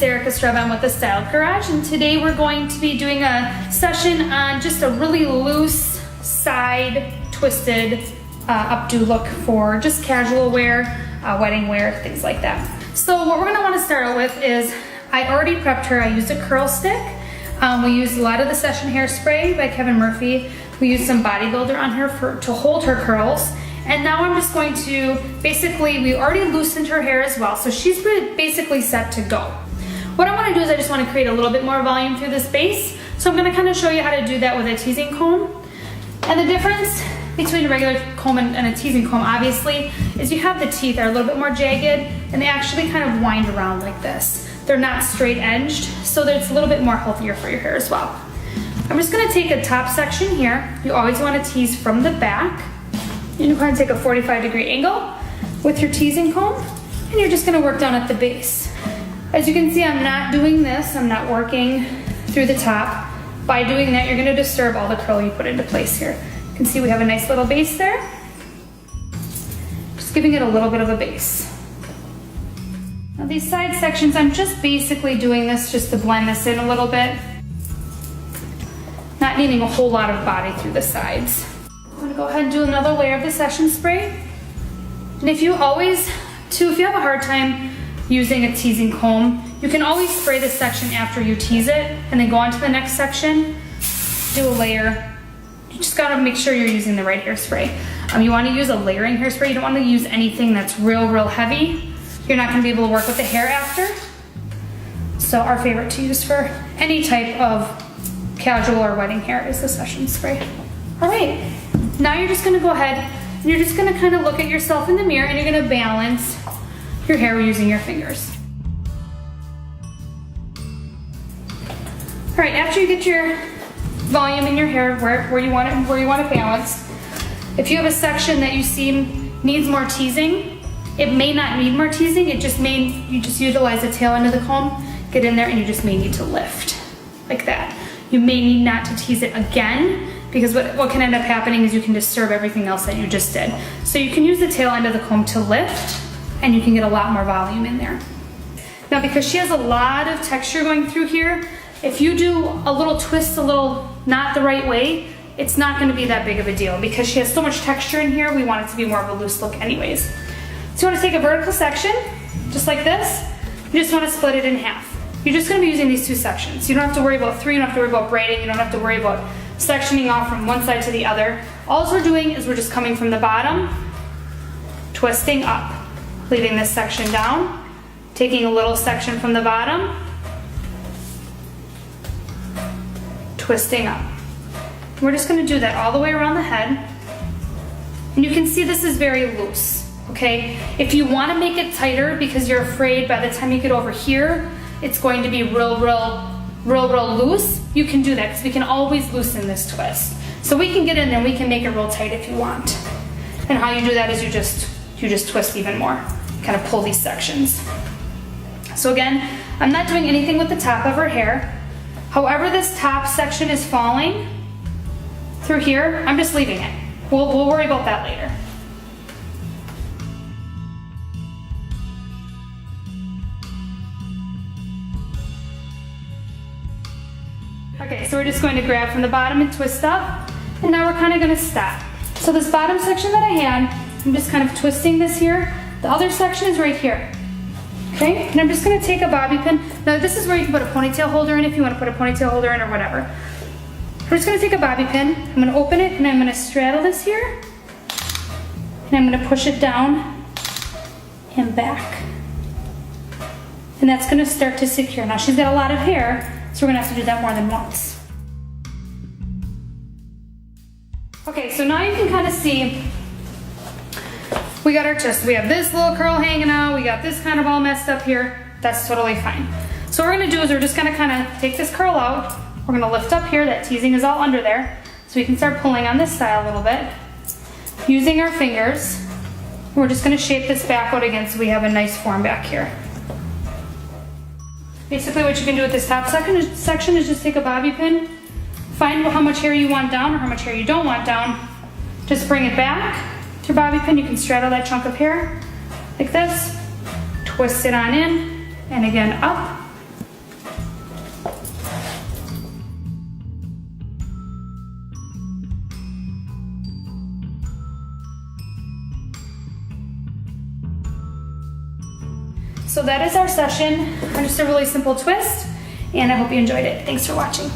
I'm with the Style Garage, and today we're going to be doing a session on just a really loose side twisted updo look for just casual wear, wedding wear, things like that. So what we're going to want to start out with is, I already prepped her. I used a curl stick. We used a lot of the Session Hairspray by Kevin Murphy. We used some bodybuilder on her to hold her curls. And now I'm just going to, basically, we already loosened her hair as well, so she's basically set to go. What I want to do is I just want to create a little bit more volume through this base. So I'm going to kind of show you how to do that with a teasing comb. And the difference between a regular comb and a teasing comb, obviously, is you have the teeth are a little bit more jagged, and they actually kind of wind around like this. They're not straight edged, so that it's a little bit more healthier for your hair as well. I'm just going to take a top section here. You always want to tease from the back. You're going to take a 45-degree angle with your teasing comb, and you're just going to work down at the base. As you can see, I'm not doing this. I'm not working through the top. By doing that, you're going to disturb all the curl you put into place here. You can see we have a nice little base there. Just giving it a little bit of a base. Now these side sections, I'm just basically doing this just to blend this in a little bit. Not needing a whole lot of body through the sides. I'm gonna go ahead and do another layer of the Session Spray. And if you have a hard time using a teasing comb, you can always spray this section after you tease it and then go on to the next section, do a layer. You just gotta make sure you're using the right hairspray. You wanna use a layering hairspray. You don't wanna use anything that's real heavy. You're not gonna be able to work with the hair after. So our favorite to use for any type of casual or wedding hair is the Session Spray. All right. Now you're just gonna go ahead and you're just gonna kind of look at yourself in the mirror, and you're gonna balance your hair using your fingers. All right, after you get your volume in your hair where you want it balanced, if you have a section that you see needs more teasing, it may not need more teasing, you just utilize the tail end of the comb, get in there, and you just may need to lift, like that. You may need not to tease it again, because what can end up happening is you can disturb everything else that you just did. So you can use the tail end of the comb to lift, and you can get a lot more volume in there. Now, because she has a lot of texture going through here, if you do a little twist, not the right way, it's not gonna be that big of a deal. Because she has so much texture in here, we want it to be more of a loose look anyways. So you wanna take a vertical section, just like this. You just wanna split it in half. You're just gonna be using these two sections. You don't have to worry about three, you don't have to worry about braiding, you don't have to worry about sectioning off from one side to the other. All we're doing is we're just coming from the bottom, twisting up, leaving this section down, taking a little section from the bottom, twisting up. We're just gonna do that all the way around the head. And you can see this is very loose, okay? If you wanna make it tighter because you're afraid by the time you get over here, it's going to be real loose, you can do that, because we can always loosen this twist. So we can get in there, we can make it real tight if you want. And how you do that is you just twist even more, kind of pull these sections. So again, I'm not doing anything with the top of her hair. However this top section is falling through here, I'm just leaving it. We'll worry about that later. Okay, so we're just going to grab from the bottom and twist up, and now we're kind of going to stop. So this bottom section that I had, I'm just kind of twisting this here. The other section is right here. Okay, and I'm just going to take a bobby pin. Now this is where you can put a ponytail holder in if you want to put a ponytail holder in or whatever. I'm just going to take a bobby pin, I'm going to open it, and I'm going to straddle this here, and I'm going to push it down and back. And that's going to start to secure. Now she's got a lot of hair, so we're gonna have to do that more than once. Okay, so now you can kind of see we got our twist. We have this little curl hanging out, we got this kind of all messed up here. That's totally fine. So what we're gonna do is we're just gonna kind of take this curl out. We're gonna lift up here, that teasing is all under there. So we can start pulling on this side a little bit. Using our fingers, we're just gonna shape this back out again so we have a nice form back here. Basically what you can do with this top section is just take a bobby pin, find how much hair you want down or how much hair you don't want down, just bring it back to your bobby pin. You can straddle that chunk of hair like this, twist it on in, and again up So that is our session, just a really simple twist, and I hope you enjoyed it. Thanks for watching.